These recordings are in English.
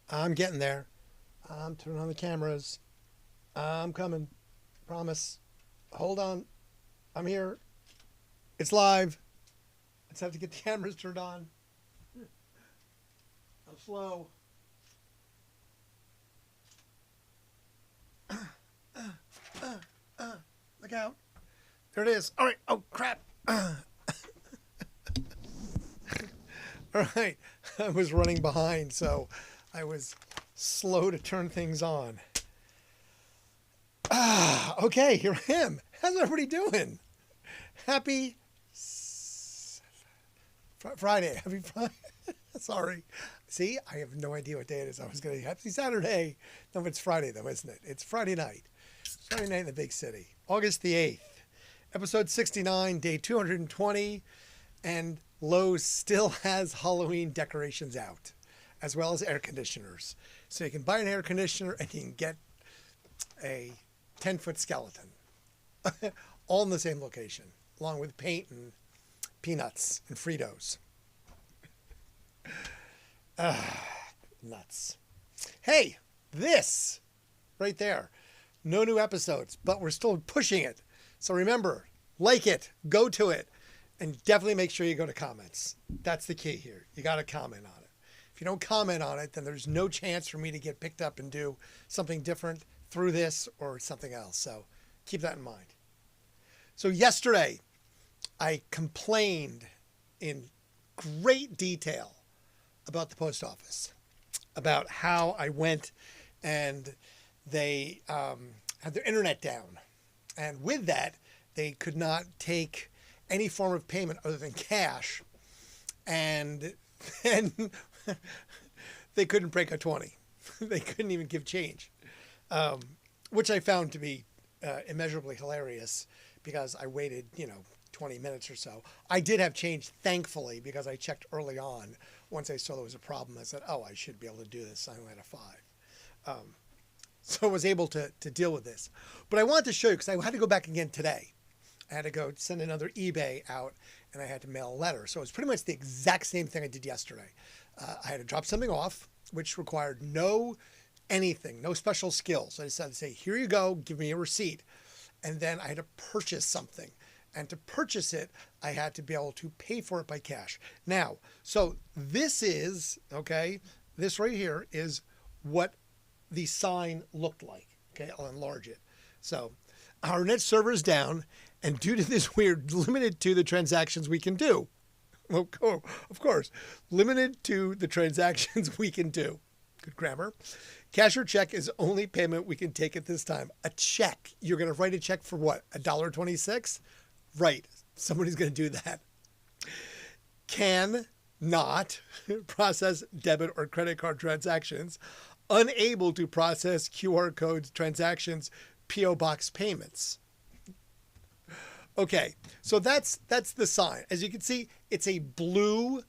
I'm getting there. I'm turning on the cameras. I'm coming. Promise. Hold on. I'm here. It's live. I just have to get the cameras turned on. I'm slow. Look out. There it is. All right. Oh, crap. All right. I was running behind, so I was slow to turn things on. Okay, here I am. How's everybody doing? Happy Friday. Happy Friday. Sorry. See, I have no idea what day it is. I was going to happy Saturday. No, it's Friday though, isn't it? It's Friday night. Friday night in the big city. August the 8th. Episode 69, day 220. And Lowe's still has Halloween decorations out, as well as air conditioners. So you can buy an air conditioner and you can get a 10-foot skeleton. All in the same location, along with paint and peanuts and Fritos. Nuts. Hey, this right there. No new episodes, but we're still pushing it. So remember, like it, go to it, and definitely make sure you go to comments. That's the key here. You got to comment on it. If you don't comment on it, then there's no chance for me to get picked up and do something different through this or something else. So keep that in mind. So yesterday, I complained in great detail about the post office, about how I went and they had their internet down. And with that, they could not take any form of payment other than cash. And then they couldn't break a 20. They couldn't even give change, which I found to be immeasurably hilarious because I waited, 20 minutes or so. I did have change, thankfully, because I checked early on. Once I saw there was a problem, I said, I should be able to do this. I only had a 5. So I was able to deal with this. But I wanted to show you, because I had to go back again today. I had to go send another eBay out, and I had to mail a letter. So it was pretty much the exact same thing I did yesterday. I had to drop something off, which required no special skills. I just had to say, here you go, give me a receipt. And then I had to purchase something. And to purchase it, I had to be able to pay for it by cash. Now, so this right here is what the sign looked like. Okay, I'll enlarge it. So our net server is down, and due to this, we're limited to the transactions we can do. Of course, limited to the transactions we can do. Good grammar. Cash or check is only payment we can take at this time. A check. You're going to write a check for what? $1.26? Right. Somebody's going to do that. Can not process debit or credit card transactions. Unable to process QR code transactions, P.O. box payments. Okay, so that's the sign. As you can see, it's a blue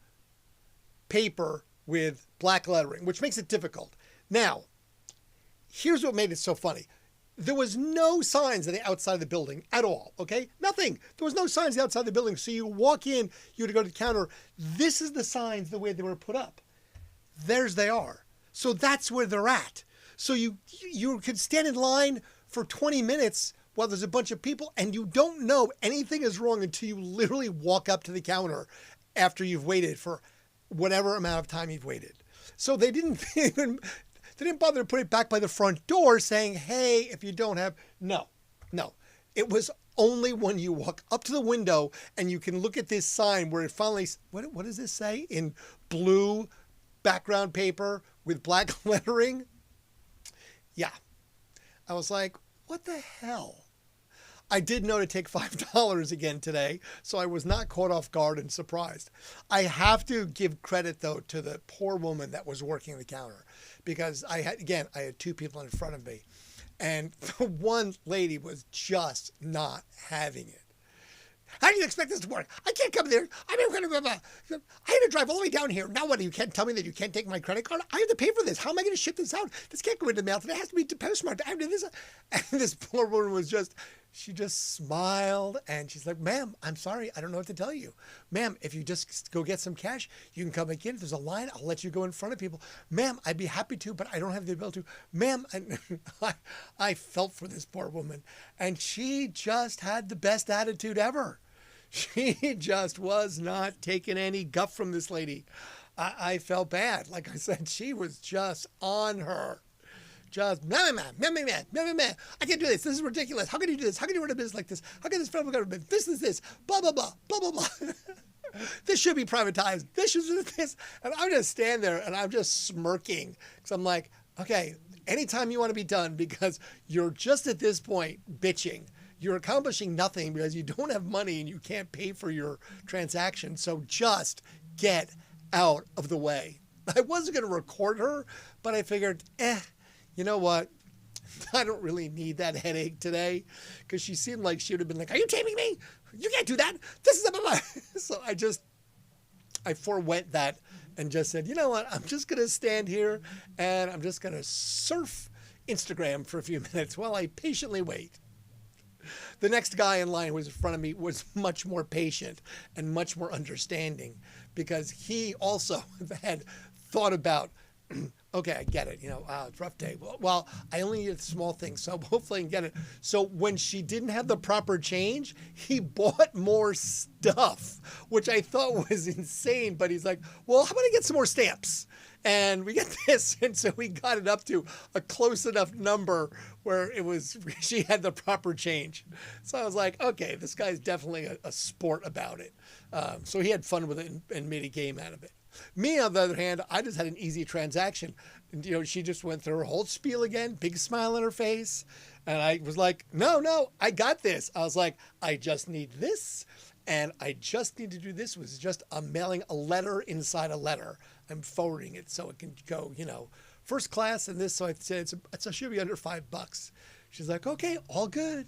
paper with black lettering, which makes it difficult. Now, here's what made it so funny. There was no signs on the outside of the building at all, okay? Nothing. There was no signs outside the building. So you walk in, you had to go to the counter. This is the signs the way they were put up. There's they are. So that's where they're at. So you could stand in line for 20 minutes while there's a bunch of people and you don't know anything is wrong until you literally walk up to the counter after you've waited for whatever amount of time you've waited. So they didn't bother to put it back by the front door saying, hey, if you don't have, no. It was only when you walk up to the window and you can look at this sign where it finally, what does this say in blue background paper with black lettering? Yeah. I was like, what the hell? I did know to take $5 again today, so I was not caught off guard and surprised. I have to give credit, though, to the poor woman that was working the counter because I had 2 people in front of me, and the one lady was just not having it. How do you expect this to work? I can't come there. I had to drive all the way down here. Now what? You can't tell me that you can't take my credit card? I have to pay for this. How am I going to ship this out? This can't go into the mail. It has to be to postmarked. I have to do this. And this poor woman was just, she just smiled and she's like, ma'am, I'm sorry. I don't know what to tell you. Ma'am, if you just go get some cash, you can come back in. If there's a line, I'll let you go in front of people. Ma'am, I'd be happy to, but I don't have the ability to. Ma'am, I felt for this poor woman. And she just had the best attitude ever. She just was not taking any guff from this lady. I felt bad. Like I said, she was just on her. Just, man, I can't do this. This is ridiculous. How can you do this? How can you run a business like this? How can this federal government? This is this. Blah, blah, blah, blah, blah, blah. This should be privatized. This should be this. And I'm just standing there and I'm just smirking. Because I'm like, okay, anytime you want to be done, because you're just at this point bitching. You're accomplishing nothing because you don't have money and you can't pay for your transaction. So just get out of the way. I wasn't going to record her, but I figured, you know what? I don't really need that headache today, because she seemed like she would have been like, are you taming me? You can't do that. This is a... So I forewent that and just said, you know what? I'm just going to stand here and I'm just going to surf Instagram for a few minutes while I patiently wait. The next guy in line who was in front of me was much more patient and much more understanding, because he also had thought about, okay, I get it. You know, it's a rough day. Well, I only need a small thing, so hopefully I can get it. So when she didn't have the proper change, he bought more stuff, which I thought was insane. But he's like, well, how about I get some more stamps? And we get this. And so we got it up to a close enough number where it was, she had the proper change. So I was like, okay, this guy's definitely a sport about it. So he had fun with it and made a game out of it. Me, on the other hand, I just had an easy transaction. And, you know, she just went through her whole spiel again, big smile on her face. And I was like, no, I got this. I was like, I just need this. And I just need to do this. It was just I'm mailing a letter inside a letter. I'm forwarding it so it can go, you know, first class and this. So I said, it should be under $5. She's like, okay, all good.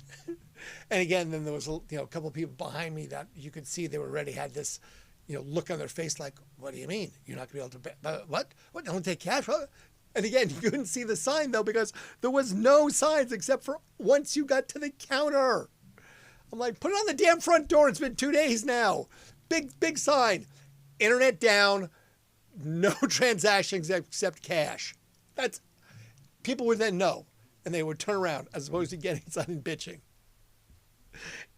And again, then there was, you know, a couple of people behind me that you could see they already had this, you know, look on their face like, what do you mean? You're not going to be able to pay? What? Don't take cash? What? And again, you couldn't see the sign, though, because there was no signs except for once you got to the counter. I'm like, put it on the damn front door. It's been 2 days now. Big sign. Internet down. No transactions except cash. That's, people would then know, and they would turn around as opposed to getting inside and bitching.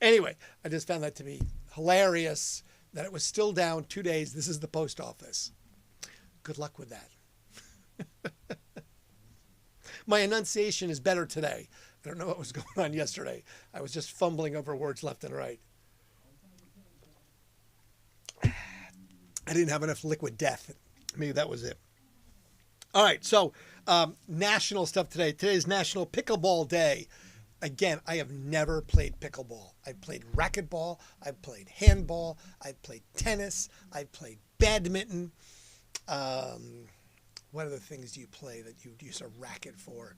Anyway, I just found that to be hilarious, that it was still down 2 days. This is the post office. Good luck with that. My enunciation is better today. I don't know what was going on yesterday. I was just fumbling over words left and right. I didn't have enough liquid death. Maybe that was it. All right, so national stuff today. Today is National Pickleball Day. Again, I have never played pickleball. I've played racquetball. I've played handball. I've played tennis. I've played badminton. What other things do you play that you use a racket for?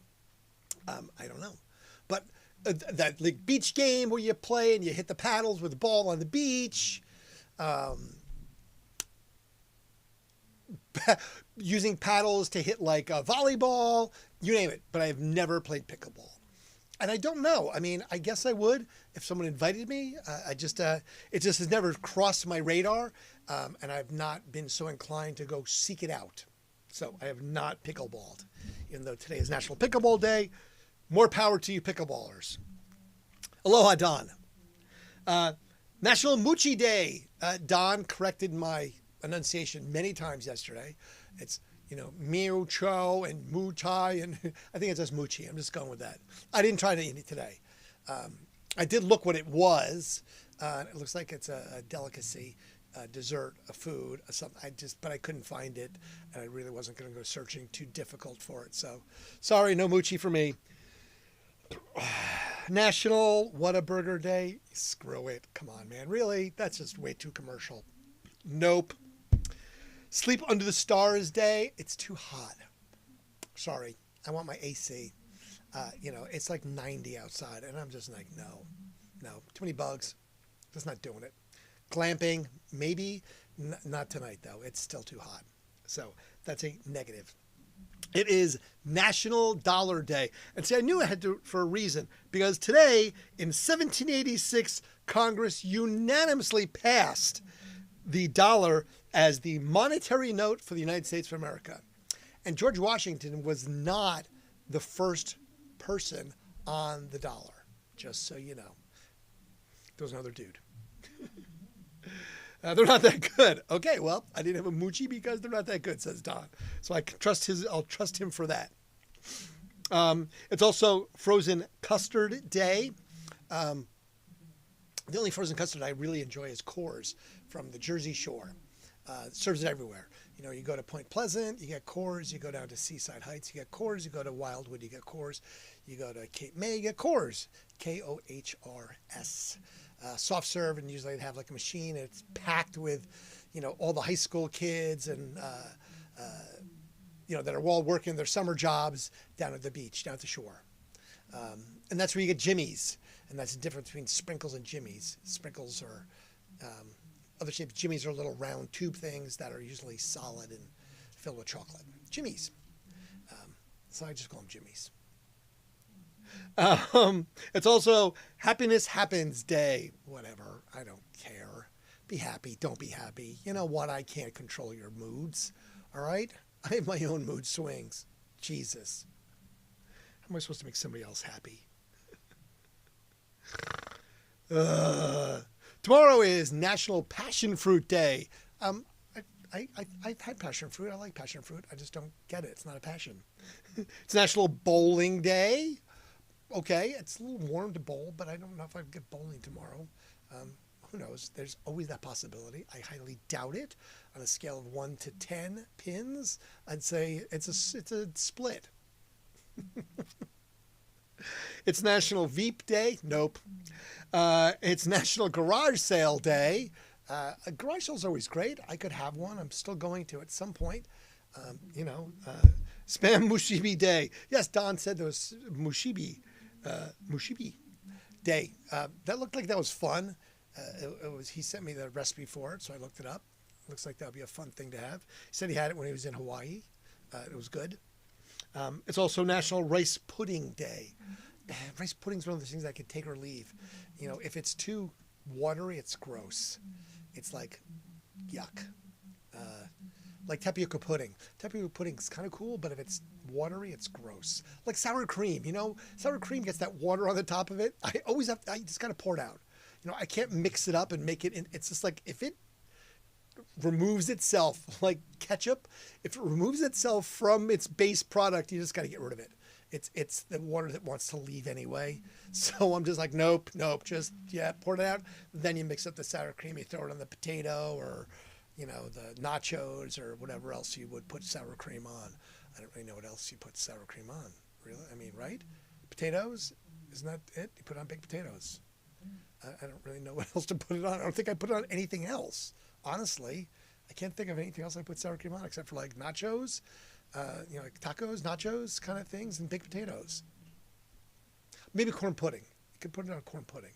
I don't know. But that like beach game where you play and you hit the paddles with the ball on the beach. Using paddles to hit like a volleyball, you name it. But I've never played pickleball. And I don't know. I mean, I guess I would if someone invited me. It just has never crossed my radar. And I've not been so inclined to go seek it out. So I have not pickleballed, even though today is National Pickleball Day. More power to you pickleballers. Aloha, Don. National Moochie Day. Don corrected my enunciation many times yesterday. It's, you know, Miu Cho and Mu Chai, and I think it's just Moochie. I'm just going with that. I didn't try to eat it today. I did look what it was. It looks like it's a delicacy. Dessert, a food, something. But I couldn't find it, and I really wasn't going to go searching too difficult for it. So, sorry, no moochie for me. National Whataburger Day. Screw it. Come on, man. Really? That's just way too commercial. Nope. Sleep Under the Stars Day. It's too hot. Sorry. I want my AC. You know, it's like 90 outside, and I'm just like, no. Too many bugs. Just not doing it. Glamping, maybe. Not tonight, though. It's still too hot. So that's a negative. It is National Dollar Day. And see, I knew I had to for a reason, because today in 1786, Congress unanimously passed the dollar as the monetary note for the United States of America. And George Washington was not the first person on the dollar, just so you know. There was another dude. They're not that good. Okay, well, I didn't have a moochie because they're not that good, says Don. So I'll trust him for that. It's also Frozen Custard Day. The only frozen custard I really enjoy is Coors from the Jersey Shore. It serves it everywhere. You know, you go to Point Pleasant, you get Coors. You go down to Seaside Heights, you get Coors. You go to Wildwood, you get Coors. You go to Cape May, you get Coors. Kohrs. Soft serve, and usually they have like a machine. And it's packed with, you know, all the high school kids and, you know, that are all working their summer jobs down at the beach, down at the shore. And that's where you get Jimmy's. And that's the difference between sprinkles and Jimmy's. Sprinkles are other shapes. Jimmy's are little round tube things that are usually solid and filled with chocolate. Jimmy's. So I just call them Jimmy's. It's also Happiness Happens Day. Whatever. I don't care. Be happy. Don't be happy. You know what? I can't control your moods. All right? I have my own mood swings. Jesus. How am I supposed to make somebody else happy? Tomorrow is National Passion Fruit Day. I've had passion fruit. I like passion fruit. I just don't get it. It's not a passion. It's National Bowling Day. Okay, it's a little warm to bowl, but I don't know if I get bowling tomorrow. Who knows? There's always that possibility. I highly doubt it. On a scale of 1 to 10 pins, I'd say it's a split. It's National Veep Day. Nope. It's National Garage Sale Day. A garage sale is always great. I could have one. I'm still going to at some point. Spam Mushibi Day. Yes, Don said there was Mushibi Day. That looked like that was fun. He sent me the recipe for it, so I looked it up. Looks like that would be a fun thing to have. He said he had it when he was in Hawaii. It was good. It's also National Rice Pudding Day. Rice pudding is one of those things I could take or leave. You know, if it's too watery, it's gross. It's like yuck. Like tapioca pudding. Tapioca pudding is kind of cool, but if it's watery, it's gross. Like sour cream, you know, sour cream gets that water on the top of it. I just got to pour it out. You know, I can't mix it up and make it. It's just like if it removes itself, like ketchup, if it removes itself from its base product, you just got to get rid of it. It's the water that wants to leave anyway. So I'm just like, nope, just, pour it out. Then you mix up the sour cream, you throw it on the potato or, you know, the nachos or whatever else you would put sour cream on. I don't really know what else you put sour cream on, really. I mean, right? Potatoes, isn't that it? You put it on baked potatoes. I don't really know what else to put it on. I don't think I put it on anything else. Honestly, I can't think of anything else I put sour cream on except for like nachos, like tacos, nachos kind of things, and baked potatoes. Maybe corn pudding. You could put it on corn pudding.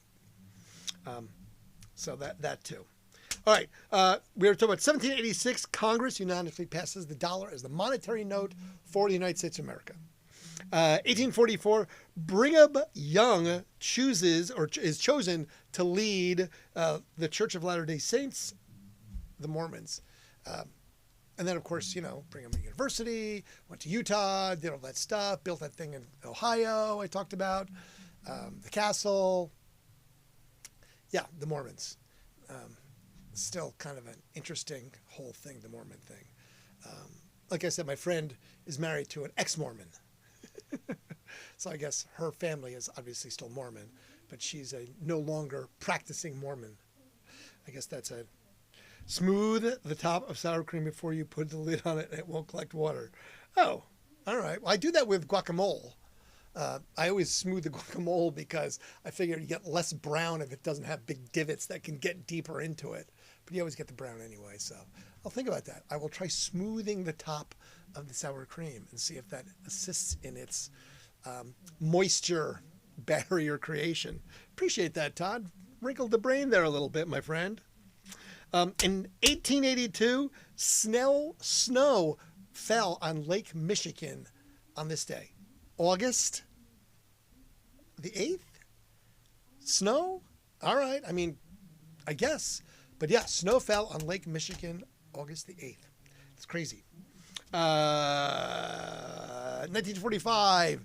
So that too. All right. We were talking about 1786. Congress unanimously passes the dollar as the monetary note for the United States of America. 1844, Brigham Young is chosen to lead the Church of Latter-day Saints, the Mormons. And then, of course, you know, Brigham University, went to Utah, did all that stuff, built that thing in Ohio I talked about, the castle. Yeah, the Mormons. Still kind of an interesting whole thing, the Mormon thing. Like I said, my friend is married to an ex-Mormon. So I guess her family is obviously still Mormon, but she's a no longer practicing Mormon. I guess that's a smooth the top of sour cream before you put the lid on it and it won't collect water. Oh, all right. Well, I do that with guacamole. I always smooth the guacamole because I figure you get less brown if it doesn't have big divots that can get deeper into it. But you always get the brown anyway, so I'll think about that. I will try smoothing the top of the sour cream and see if that assists in its moisture barrier creation. Appreciate that, Todd. Wrinkled the brain there a little bit, my friend. In 1882, snow fell on Lake Michigan on this day? August the 8th? Snow? All right. I mean, I guess. But yeah, snow fell on Lake Michigan August the 8th. It's crazy. 1945,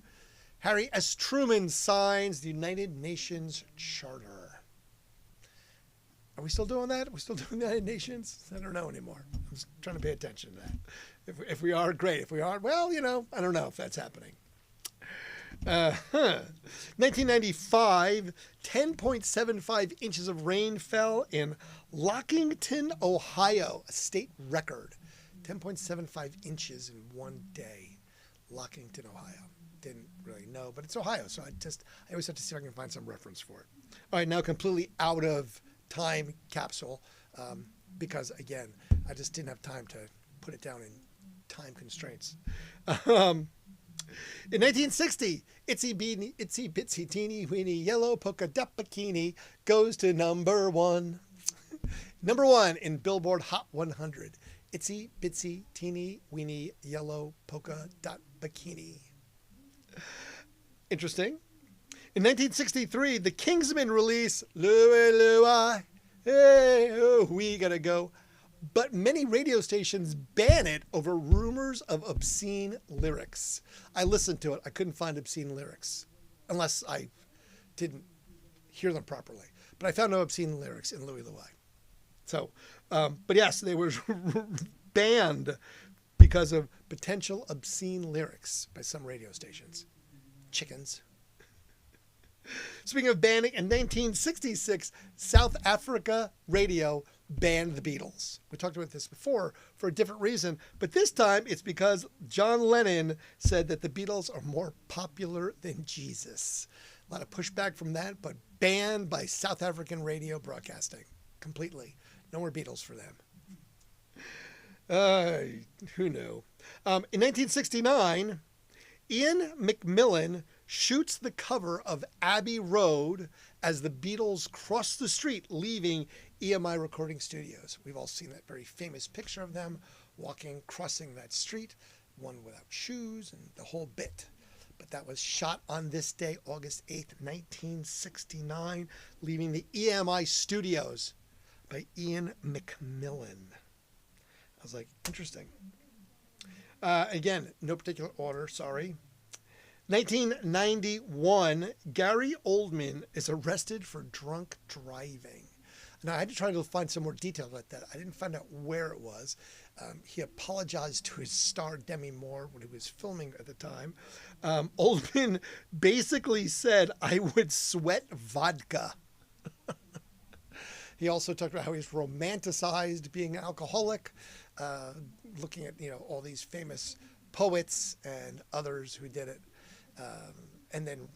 Harry S. Truman signs the United Nations Charter. Are we still doing that? Are we still doing the United Nations? I don't know anymore. I'm just trying to pay attention to that. If we are, great. If we aren't, well, I don't know if that's happening. 1995, 10.75 inches of rain fell in Lockington, Ohio, a state record. 10.75 inches in one day. Lockington, Ohio. Didn't really know, but it's Ohio, so I always have to see if I can find some reference for it. All right, now completely out of time capsule, because again, I just didn't have time to put it down in time constraints. In 1960, Itsy Bitsy Teeny Weeny Yellow Polka Dot Bikini goes to number 1. Number 1 in Billboard Hot 100. Itsy Bitsy Teeny Weeny Yellow Polka Dot Bikini. Interesting. In 1963, the Kingsmen release Louie Louie, hey, oh, we gotta go. But many radio stations ban it over rumors of obscene lyrics. I listened to it. I couldn't find obscene lyrics unless I didn't hear them properly. But I found no obscene lyrics in Louie Louie. So, but yes, they were banned because of potential obscene lyrics by some radio stations. Chickens. Speaking of banning, in 1966, South Africa radio banned the Beatles. We talked about this before for a different reason, but this time it's because John Lennon said that the Beatles are more popular than Jesus. A lot of pushback from that, but banned by South African radio broadcasting completely. No more Beatles for them. Who knew? In 1969, Ian McMillan shoots the cover of Abbey Road as the Beatles cross the street, leaving EMI Recording Studios. We've all seen that very famous picture of them crossing that street, one without shoes and the whole bit. But that was shot on this day, August 8th, 1969, leaving the EMI Studios by Ian McMillan. I was like, interesting. Again, no particular order, sorry. 1991, Gary Oldman is arrested for drunk driving. Now, I had to try to find some more detail about that. I didn't find out where it was. He apologized to his star, Demi Moore, when he was filming at the time. Oldman basically said, "I would sweat vodka." He also talked about how he's romanticized being an alcoholic, looking at, all these famous poets and others who did it. And then,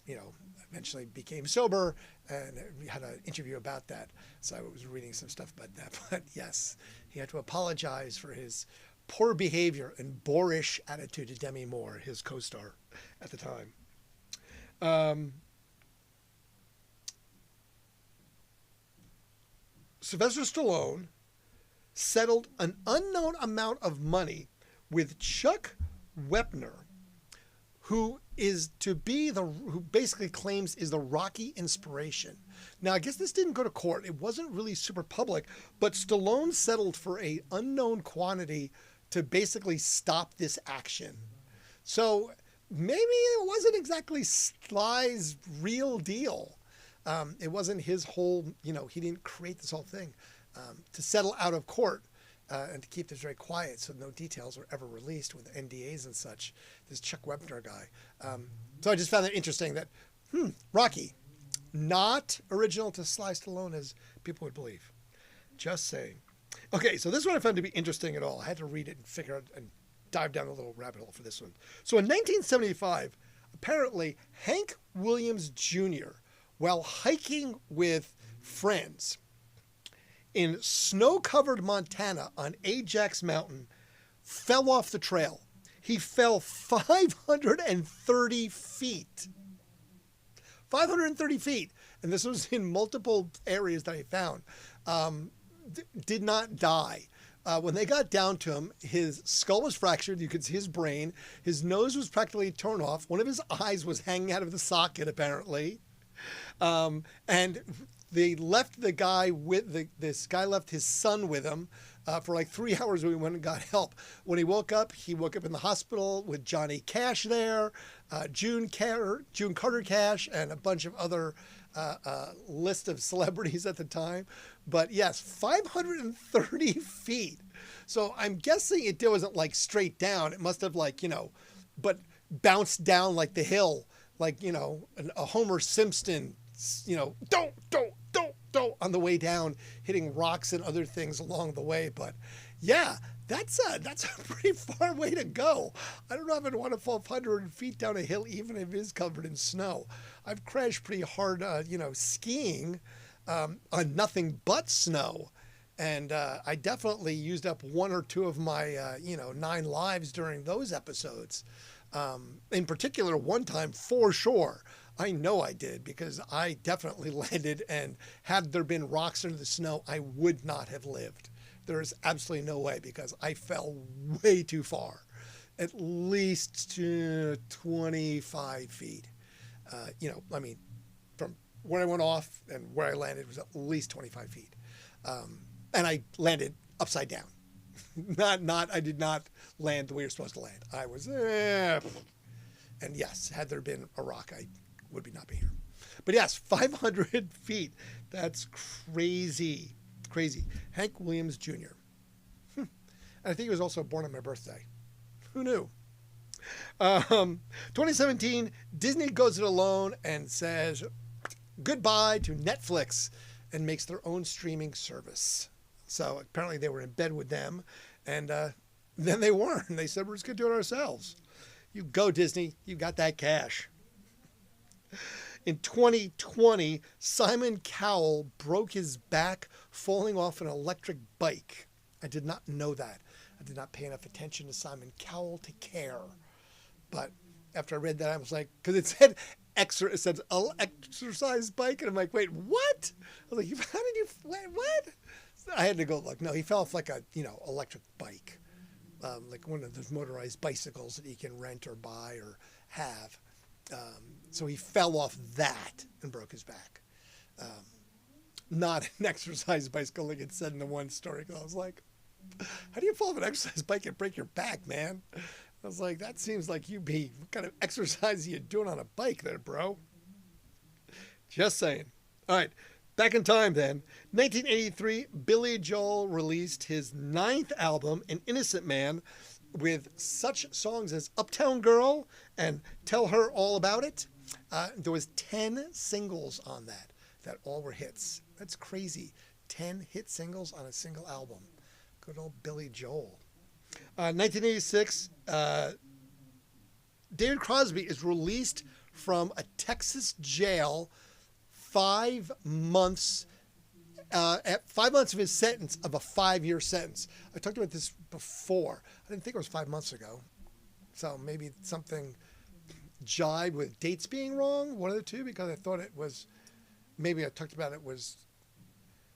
eventually became sober, and we had an interview about that. So I was reading some stuff about that. But yes, he had to apologize for his poor behavior and boorish attitude to Demi Moore, his co-star at the time. Sylvester Stallone settled an unknown amount of money with Chuck Wepner, who basically claims is the Rocky inspiration. Now, I guess this didn't go to court. It wasn't really super public, but Stallone settled for an unknown quantity to basically stop this action. So maybe it wasn't exactly Sly's real deal. It wasn't his whole, he didn't create this whole thing. To settle out of court and to keep this very quiet so no details were ever released with NDAs and such, this Chuck Wepner guy. So I just found it interesting that, Rocky, not original to Sly Stallone as people would believe. Just saying. Okay, so this one I found to be interesting at all. I had to read it and figure out and dive down a little rabbit hole for this one. So in 1975, apparently Hank Williams Jr., while hiking with friends in snow-covered Montana on Ajax Mountain, fell off the trail. He fell 530 feet. 530 feet. And this was in multiple areas that I found. Did not die. When they got down to him, his skull was fractured. You could see his brain. His nose was practically torn off. One of his eyes was hanging out of the socket, apparently. And they left the guy with this guy left his son with him for like 3 hours when he went and got help. When he woke up in the hospital with Johnny Cash there, June Carter Cash, and a bunch of other list of celebrities at the time. But yes, 530 feet. So I'm guessing it wasn't like straight down. It must have but bounced down like the hill, like, a Homer Simpson, don't on the way down, hitting rocks and other things along the way. But yeah, that's a pretty far way to go. I don't know if I'd want to fall 500 feet down a hill, even if it is covered in snow. I've crashed pretty hard, skiing on nothing but snow. And I definitely used up 1 or 2 of my, 9 lives during those episodes. In particular, one time for sure, I know I did, because I definitely landed, and had there been rocks under the snow, I would not have lived. There is absolutely no way, because I fell way too far, at least 25 feet. From where I went off and where I landed was at least 25 feet. And I landed upside down. I did not land the way you're supposed to land. I was, and yes, had there been a rock, I would not be here. But yes, 500 feet. That's crazy. Crazy. Hank Williams Jr. And I think he was also born on my birthday. Who knew? 2017, Disney goes it alone and says goodbye to Netflix and makes their own streaming service. So apparently they were in bed with them, and then they weren't. They said, we're just going to do it ourselves. You go, Disney. You got that cash. In 2020, Simon Cowell broke his back falling off an electric bike. I did not know that. I did not pay enough attention to Simon Cowell to care. But after I read that, I was like, because it said exercise bike, and I'm like, wait, what? I was like, how did you, what? I had to go look. No, he fell off like a, electric bike, like one of those motorized bicycles that you can rent or buy or have. So he fell off that and broke his back. Not an exercise bicycle like it said in the one story. I was like, how do you fall off an exercise bike and break your back, man? I was like, that seems like what kind of exercise are you doing on a bike there, bro? Just saying. All right. Back in time then, 1983, Billy Joel released his 9th album, An Innocent Man, with such songs as Uptown Girl and Tell Her All About It. There was 10 singles on that all were hits. That's crazy. 10 hit singles on a single album. Good old Billy Joel. 1986, David Crosby is released from a Texas jail 5 months at 5 months of his sentence, of a 5-year sentence. I talked about this before. I didn't think it was 5 months ago. So maybe something jibed with dates being wrong, one of the two, because I thought it was, maybe I talked about it was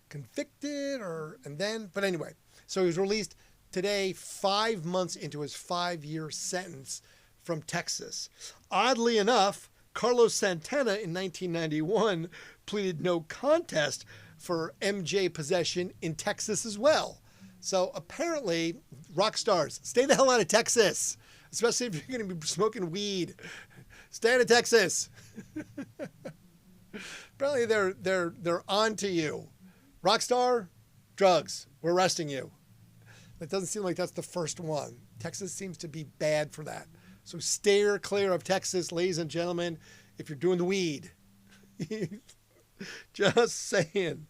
convicted but anyway. So he was released today, 5 months into his 5-year sentence from Texas. Oddly enough, Carlos Santana in 1991 pleaded no contest for MJ possession in Texas as well. So apparently, rock stars, stay the hell out of Texas, especially if you're going to be smoking weed. Stay out of Texas. Apparently, they're on to you. Rockstar, drugs. We're arresting you. It doesn't seem like that's the first one. Texas seems to be bad for that. So steer clear of Texas, ladies and gentlemen, if you're doing the weed. Just saying.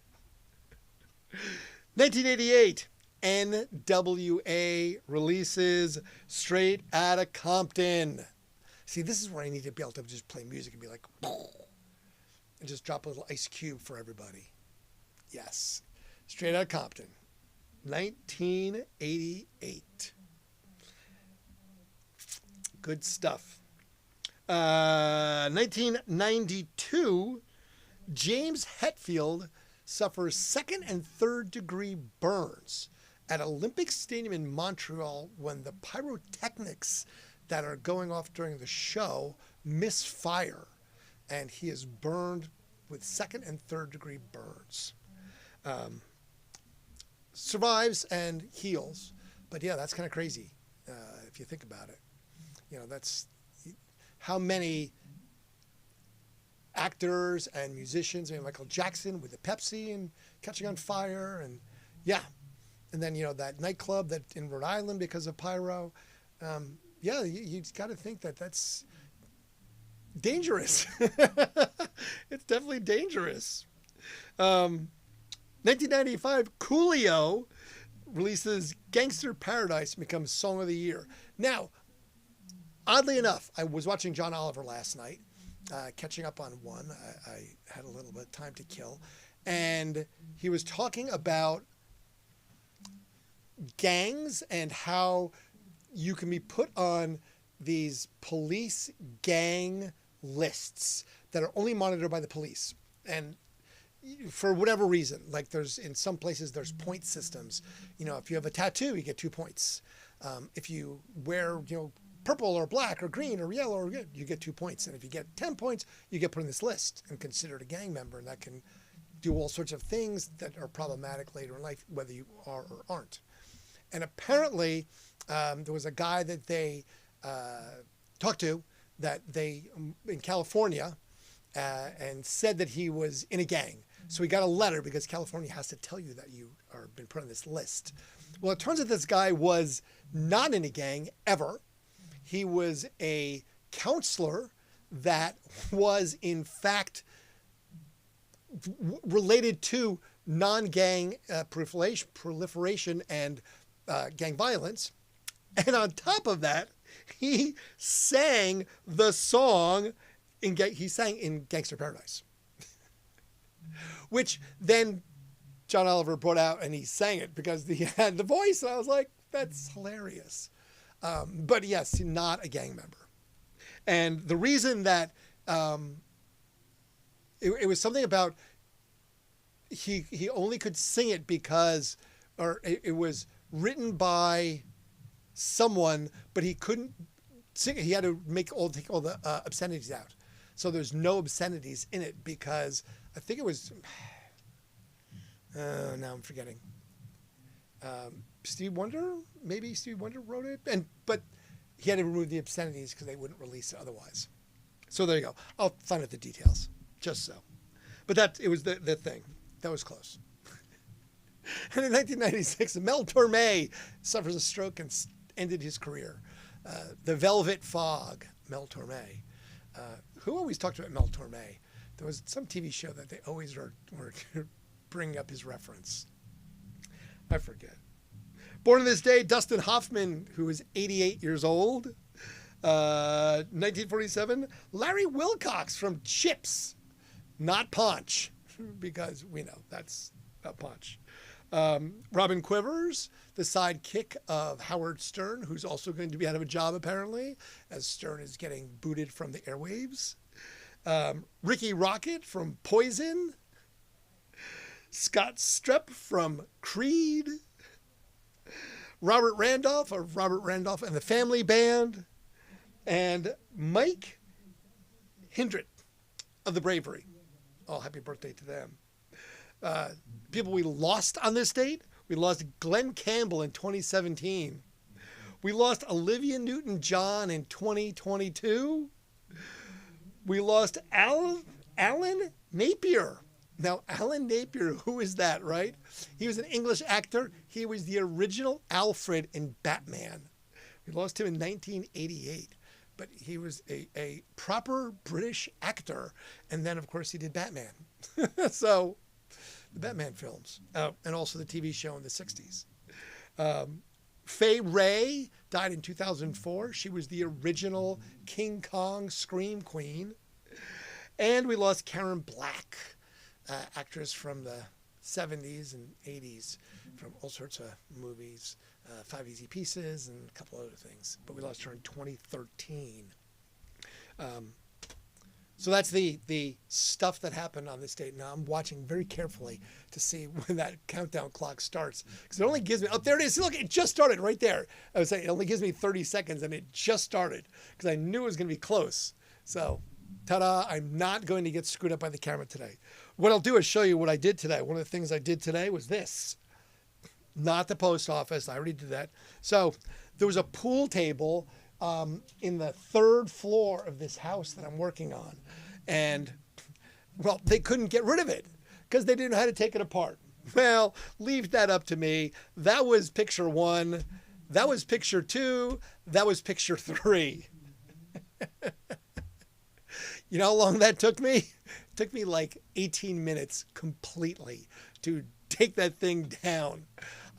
1988, NWA releases Straight Outta Compton. See, this is where I need to be able to just play music and be like, and just drop a little Ice Cube for everybody. Yes. Straight Outta Compton. 1988. Good stuff. 1992, James Hetfield suffers 2nd and 3rd degree burns at Olympic Stadium in Montreal when the pyrotechnics that are going off during the show misfire, and he is burned with second and third degree burns. Survives and heals, but yeah, that's kind of crazy if you think about it. You know, that's how many actors and musicians. I mean, Michael Jackson with the Pepsi and catching on fire, and yeah, and then that nightclub that in Rhode Island because of pyro. Yeah, you got to think that that's dangerous. It's definitely dangerous. 1995, Coolio releases Gangster Paradise and becomes Song of the Year. Now, oddly enough, I was watching John Oliver last night, catching up on one. I had a little bit of time to kill. And he was talking about gangs and how you can be put on these police gang lists that are only monitored by the police. And for whatever reason, like in some places there's point systems. If you have a tattoo, you get 2 points. If you wear, purple or black or green or yellow, you get 2 points. And if you get 10 points, you get put on this list and considered a gang member. And that can do all sorts of things that are problematic later in life, whether you are or aren't. And apparently, there was a guy that they talked to in California and said that he was in a gang. So he got a letter because California has to tell you that you are been put on this list. Well, it turns out this guy was not in a gang ever. He was a counselor that was in fact related to non-gang proliferation and gang violence. And on top of that, he sang the song he sang in Gangster Paradise, which then John Oliver brought out and he sang it because he had the voice. And I was like, that's hilarious. But yes, not a gang member. And the reason that it was something about he only could sing it because, or it was written by someone, but he couldn't sing it. He had to take all the obscenities out. So there's no obscenities in it because I think it was, now I'm forgetting. Stevie Wonder, maybe Stevie Wonder wrote it, but he had to remove the obscenities because they wouldn't release it otherwise. So there you go. I'll find out the details, just so. But it was the thing. That was close. And in 1996, Mel Torme suffers a stroke and ended his career. The Velvet Fog, Mel Torme. Who always talked about Mel Torme? There was some TV show that they always were bringing up his reference. I forget. Born on this day, Dustin Hoffman, who is 88 years old. 1947, Larry Wilcox from Chips, not Punch, because we know that's not Punch. Robin Quivers, the sidekick of Howard Stern, who's also going to be out of a job apparently, as Stern is getting booted from the airwaves. Ricky Rocket from Poison. Scott Strepp from Creed. Robert Randolph of Robert Randolph and the Family Band. And Mike Hindrett of The Bravery. Oh, happy birthday to them. People we lost on this date. We lost Glenn Campbell in 2017. We lost Olivia Newton-John in 2022. We lost Alan Napier. Now, Alan Napier, who is that, right? He was an English actor. He was the original Alfred in Batman. We lost him in 1988. But he was a proper British actor. And then, of course, he did Batman. So, the Batman films. And also the TV show in the 60s. Fay Wray died in 2004. She was the original King Kong Scream Queen. And we lost Karen Black, actress from the 70s and 80s, from all sorts of movies. 5 Easy Pieces and a couple other things. But we lost her in 2013. So that's the stuff that happened on this date. Now I'm watching very carefully to see when that countdown clock starts, because it only gives me, oh, there it is. Look, it just started right there. I was saying it only gives me 30 seconds, and it just started because I knew it was going to be close. So, ta-da! I'm not going to get screwed up by the camera today. What I'll do is show you what I did today. One of the things I did today was this. Not the post office. I already did that. So there was a pool table in the third floor of this house that I'm working on. And, well, they couldn't get rid of it because they didn't know how to take it apart. Well, leave that up to me. That was picture 1. That was picture 2. That was picture 3. You know how long that took me? It took me like 18 minutes completely to take that thing down.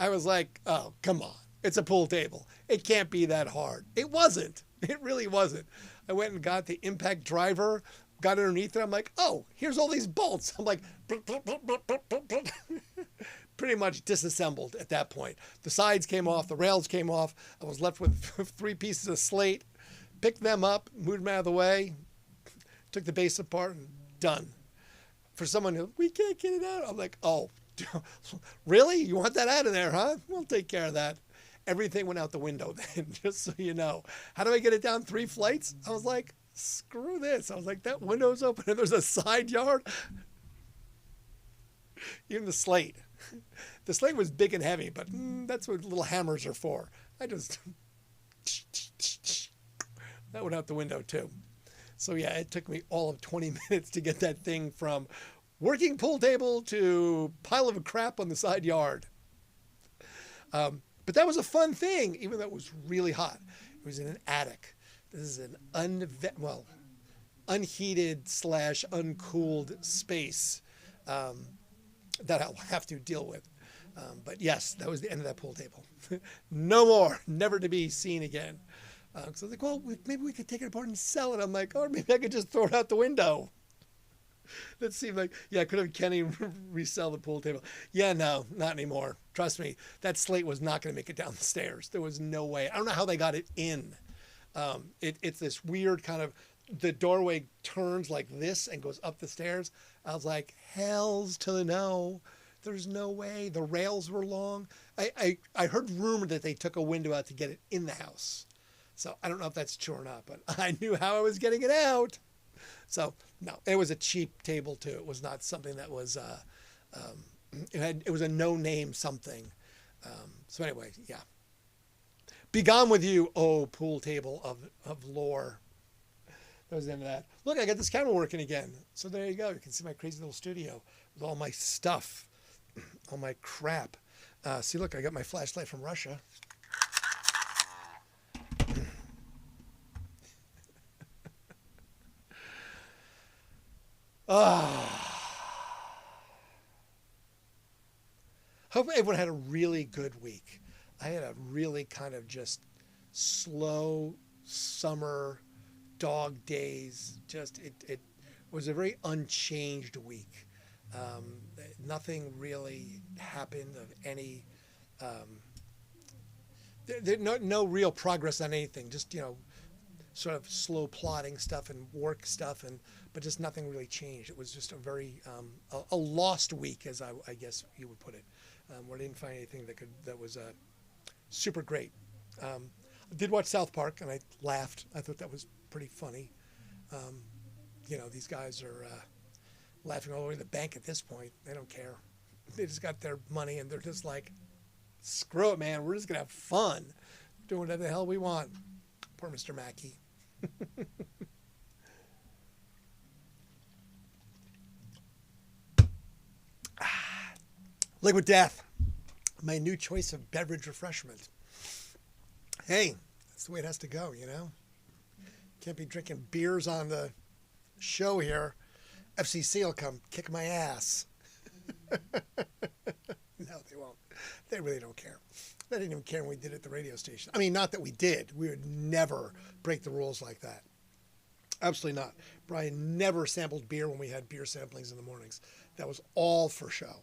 I was like, oh, come on. It's a pool table. It can't be that hard. It wasn't. It really wasn't. I went and got the impact driver, got underneath it. I'm like, oh, here's all these bolts. I'm like, pretty much disassembled at that point. The sides came off. The rails came off. I was left with 3 pieces of slate. Picked them up, moved them out of the way, took the base apart, and done. For someone who, we can't get it out. I'm like, oh, really? You want that out of there, huh? We'll take care of that. Everything went out the window then, just so you know. How do I get it down 3 flights? I was like, screw this. I was like, that window's open and there's a side yard. Even the slate. The slate was big and heavy, but that's what little hammers are for. I just... That went out the window too. So yeah, it took me all of 20 minutes to get that thing from working pool table to pile of crap on the side yard. But that was a fun thing, even though it was really hot. It was in an attic. This is an unheated / uncooled space that I'll have to deal with. But yes, that was the end of that pool table. No more, never to be seen again. So I was like, well, maybe we could take it apart and sell it. I'm like, or maybe I could just throw it out the window. That seemed like, yeah, could have Kenny resell the pool table. Yeah, no, not anymore. Trust me, that slate was not going to make it down the stairs. There was no way. I don't know how they got it in. It's this weird kind of, the doorway turns like this and goes up the stairs. I was like, hells to the no. There's no way. The rails were long. I heard rumor that they took a window out to get it in the house. So I don't know if that's true or not, but I knew how I was getting it out. So no, it was a cheap table too. It was not something that was, it was a no-name something. So anyway, yeah. Be gone with you, oh pool table of lore. That was the end of that. Look, I got this camera working again. So there you go. You can see my crazy little studio with all my stuff, all my crap. See, look, I got my flashlight from Russia. Hope everyone had a really good week. I had a really kind of just slow summer dog days. Just it was a very unchanged week. Nothing really happened of any. No real progress on anything. Just sort of slow plodding stuff and work stuff, but just nothing really changed. It was just a very a lost week, as I guess you would put it, where I didn't find anything that was super great. I did watch South Park and I laughed. I thought that was pretty funny. These guys are laughing all the way to the bank at this point. They don't care. They just got their money and they're just like, screw it, man. We're just gonna have fun, doing whatever the hell we want. Poor Mr. Mackey. Liquid Death, my new choice of beverage refreshment. Hey, that's the way it has to go, Can't be drinking beers on the show here. FCC will come kick my ass. No, they won't. They really don't care. They didn't even care when we did it at the radio station. I mean, not that we did. We would never break the rules like that. Absolutely not. Brian never sampled beer when we had beer samplings in the mornings. That was all for show.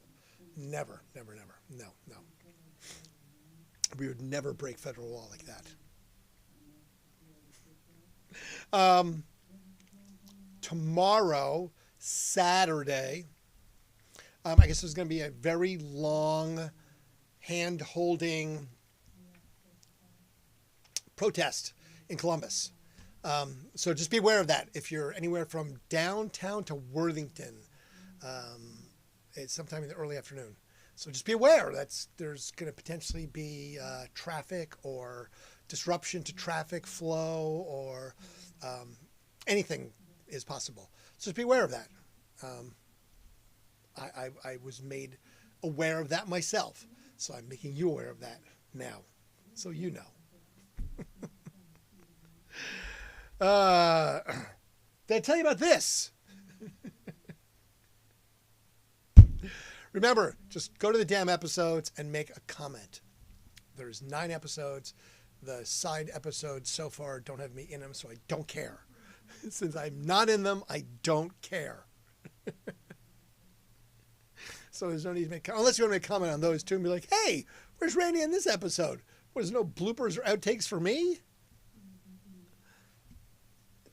Never, never, never. No, no. We would never break federal law like that. tomorrow, Saturday, I guess there's going to be a very long hand-holding protest in Columbus. So just be aware of that. If you're anywhere from downtown to Worthington, it's sometime in the early afternoon. So just be aware that there's going to potentially be traffic or disruption to traffic flow, or anything is possible. So just be aware of that. I was made aware of that myself, so I'm making you aware of that now, so you know. Did I tell you about this? Remember, just go to the damn episodes and make a comment. There's 9 episodes. The side episodes so far don't have me in them, so I don't care. Since I'm not in them, I don't care. So there's no need to make, unless you want to make a comment on those two and be like, hey, where's Randy in this episode? There's no bloopers or outtakes for me?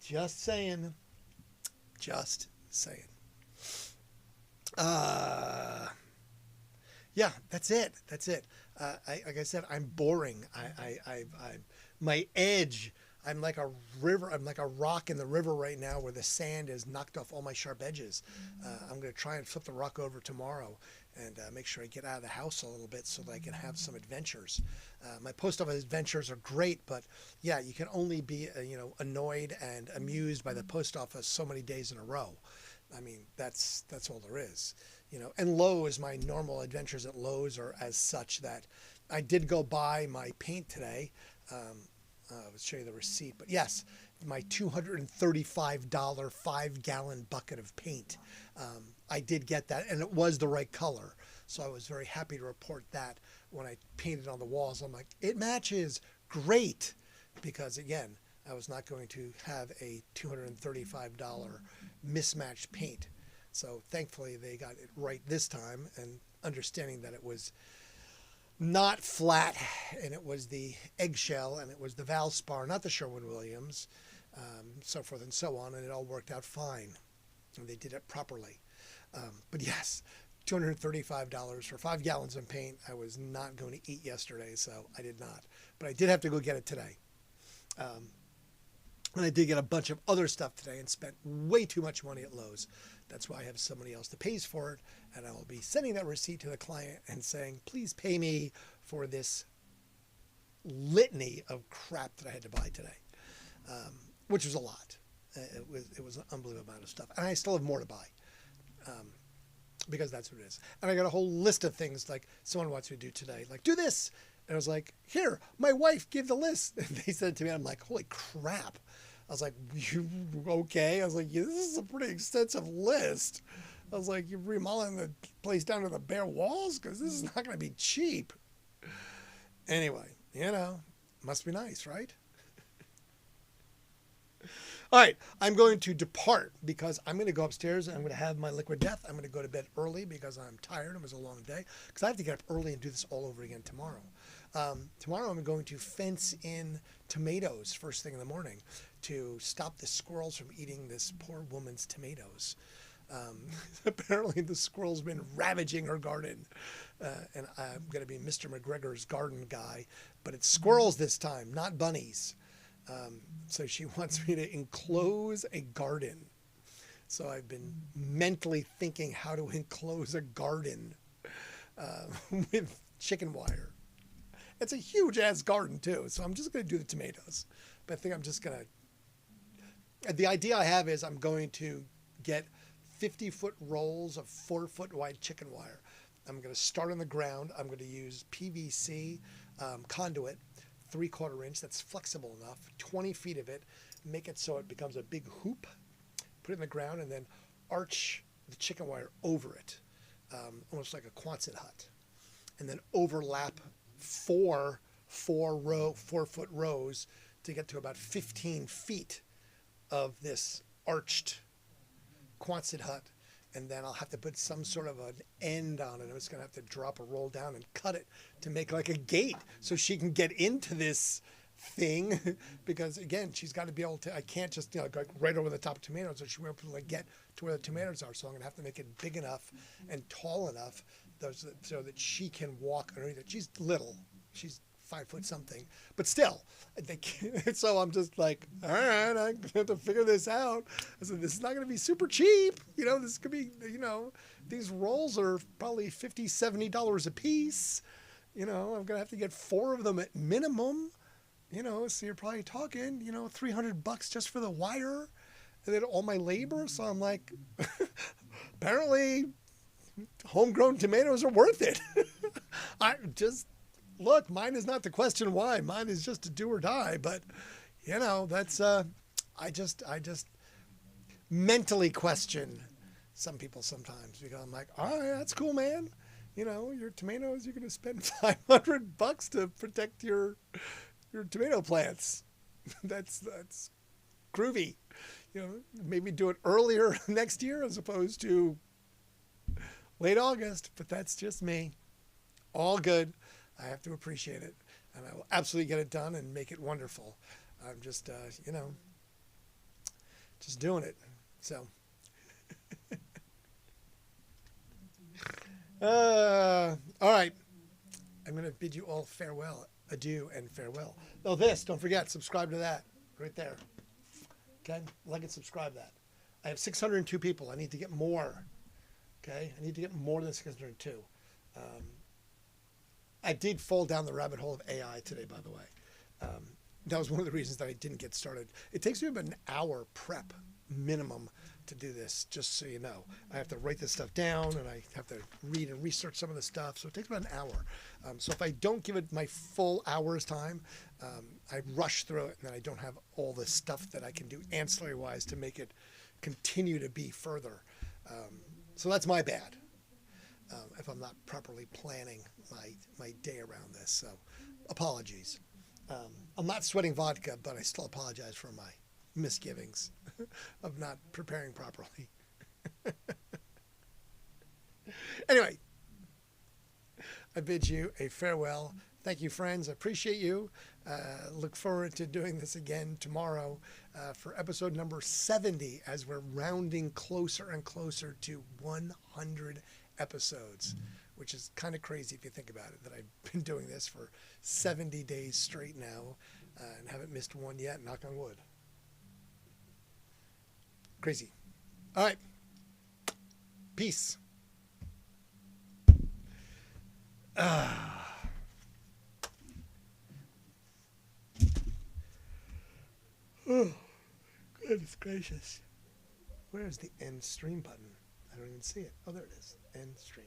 Just saying. Just saying. Yeah, that's it. That's it. Like I said, I'm boring. My edge. I'm like a river. I'm like a rock in the river right now, where the sand has knocked off all my sharp edges. I'm going to try and flip the rock over tomorrow and make sure I get out of the house a little bit so that I can have some adventures. My post office adventures are great, but yeah, you can only be annoyed and amused by the post office so many days in a row. I mean, that's all there is. And Lowe's, my normal adventures at Lowe's are as such that I did go buy my paint today. I'll show you the receipt, but yes, my $235 5-gallon bucket of paint. I did get that, and it was the right color. So I was very happy to report that when I painted on the walls. I'm like, it matches great, because again, I was not going to have a $235 mismatched paint. So thankfully they got it right this time, and understanding that it was not flat, and it was the eggshell, and it was the Valspar, not the Sherwin-Williams, so forth and so on, and it all worked out fine, and they did it properly. But yes, $235 for 5 gallons of paint. I was not going to eat yesterday, so I did not. But I did have to go get it today. And I did get a bunch of other stuff today and spent way too much money at Lowe's. That's why I have somebody else that pays for it, and I will be sending that receipt to the client and saying, please pay me for this litany of crap that I had to buy today, which was a lot. It was an unbelievable amount of stuff, and I still have more to buy, because that's what it is. And I got a whole list of things like someone wants me to do today, like do this, and I was like, here, my wife gave the list, and they said it to me. I'm like, holy crap. I was like, you okay? I was like, yeah, this is a pretty extensive list. I was like, you're remodeling the place down to the bare walls? Because this is not going to be cheap. Anyway, must be nice, right? All right, I'm going to depart because I'm going to go upstairs and I'm going to have my liquid death. I'm going to go to bed early because I'm tired. It was a long day. Because I have to get up early and do this all over again tomorrow. Tomorrow I'm going to fence in tomatoes first thing in the morning to stop the squirrels from eating this poor woman's tomatoes. Apparently the squirrel's been ravaging her garden. And I'm going to be Mr. McGregor's garden guy. But it's squirrels this time, not bunnies. So she wants me to enclose a garden. So I've been mentally thinking how to enclose a garden with chicken wire. It's a huge ass garden too. So I'm just going to do the tomatoes. But I think I'm just going to, the idea I have is I'm going to get 50-foot rolls of 4-foot wide chicken wire. I'm going to start on the ground. I'm going to use PVC conduit, 3/4 inch. That's flexible enough. 20 feet of it. Make it so it becomes a big hoop. Put it in the ground and then arch the chicken wire over it, almost like a Quonset hut, and then overlap 4-foot rows to get to about 15 feet of this arched Quonset hut. And then I'll have to put some sort of an end on it. I'm just going to have to drop a roll down and cut it to make like a gate so she can get into this thing because again, she's got to be able to, I can't just, go right over the top of tomatoes, or she won't be able to get to where the tomatoes are. So I'm going to have to make it big enough and tall enough so that she can walk underneath it. She's little. She's 5 foot something, but still, so I'm just like, all right, I have to figure this out. I said, this is not going to be super cheap. This could be, these rolls are probably $50, $70 a piece. I'm going to have to get 4 of them at minimum, so you're probably talking, $300 just for the wire and then all my labor. So I'm like, apparently homegrown tomatoes are worth it. Look, mine is not the question why. Mine is just to do or die. But, that's, I just mentally question some people sometimes because I'm like, all right, that's cool, man. Your tomatoes, you're going to spend $500 to protect your tomato plants. That's groovy. Maybe do it earlier next year as opposed to late August, but that's just me. All good. I have to appreciate it, and I will absolutely get it done and make it wonderful. I'm just, just doing it. So, all right. I'm going to bid you all farewell, adieu, and farewell. Oh, don't forget, subscribe to that right there. Okay, like and subscribe that. I have 602 people. I need to get more. Okay, I need to get more than 602. I did fall down the rabbit hole of AI today, by the way. That was one of the reasons that I didn't get started. It takes me about an hour prep minimum to do this, just so you know. I have to write this stuff down, and I have to read and research some of the stuff, so it takes about an hour. So if I don't give it my full hour's time, I rush through it, and then I don't have all the stuff that I can do ancillary-wise to make it continue to be further. So that's my bad. If I'm not properly planning my day around this. So apologies. I'm not sweating vodka, but I still apologize for my misgivings of not preparing properly. Anyway, I bid you a farewell. Thank you, friends. I appreciate you. Look forward to doing this again tomorrow for episode number 70 as we're rounding closer and closer to 100 episodes, which is kind of crazy if you think about it, that I've been doing this for 70 days straight now and haven't missed one yet, knock on wood. Crazy. All right. Peace. Oh, goodness gracious. Where's the end stream button? I don't even see it. Oh, there it is. End stream.